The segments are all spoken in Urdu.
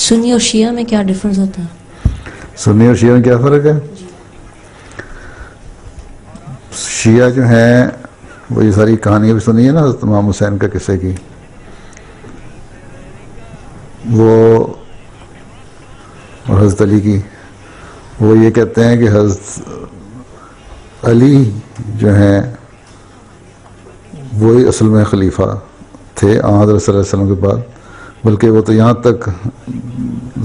سنی اور شیعہ میں کیا ڈفرنس ہوتا ہے؟ سنی اور شیعہ میں کیا فرق ہے؟ شیعہ جو ہیں وہ یہ ساری کہانیاں بھی سنی ہے نا حضرت امام حسین کا قصے کی، وہ اور حضرت علی کی، وہ یہ کہتے ہیں کہ حضرت علی جو ہیں وہی اصل میں خلیفہ تھے حضرت صلی اللہ علیہ وسلم کے بعد، بلکہ وہ تو یہاں تک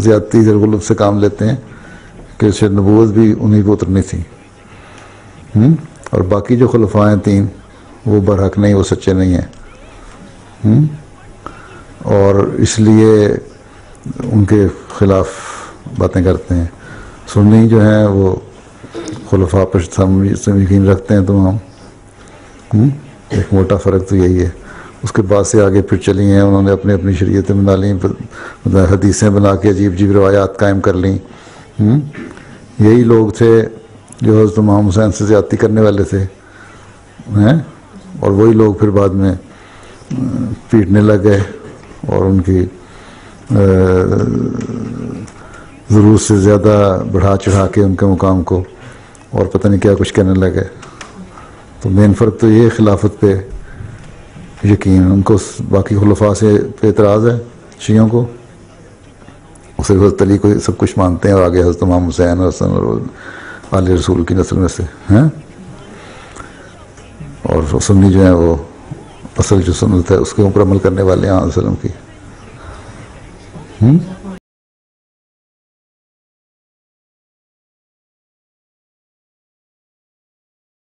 زیادتی غلب سے کام لیتے ہیں کہ شاید نبوت بھی انہیں کو اترنی تھی، اور باقی جو خلفاء ہیں 3 وہ برحق نہیں، وہ سچے نہیں ہیں، اور اس لیے ان کے خلاف باتیں کرتے ہیں۔ سنی جو ہیں وہ خلفاء پر یقین رکھتے ہیں تمام، ایک موٹا فرق تو یہی ہے۔ اس کے بعد سے آگے پھر چلی ہیں، انہوں نے اپنی اپنی شریعتیں بنا لیں، حدیثیں بنا کے عجیب عجیب روایات قائم کر لیں۔ یہی لوگ تھے جو حضرت امام حسین سے زیادتی کرنے والے تھے، اور وہی لوگ پھر بعد میں پیٹنے لگ گئے اور ان کی ضرورت سے زیادہ بڑھا چڑھا کے ان کے مقام کو اور پتہ نہیں کیا کچھ کہنے لگے۔ تو مین فرق تو یہ خلافت پہ یقین، ان کو باقی خلفاء سے پہ اعتراض ہے شیعوں کو، صرف حضرت علی کو سب کچھ مانتے ہیں اور آگے حضرت امام حسین اور حسن اور آل رسول کی نسل میں سے ہیں، اور سنی جو ہیں وہ اصل جو سنت ہے اس کے اوپر عمل کرنے والے ہیں وسلم کی۔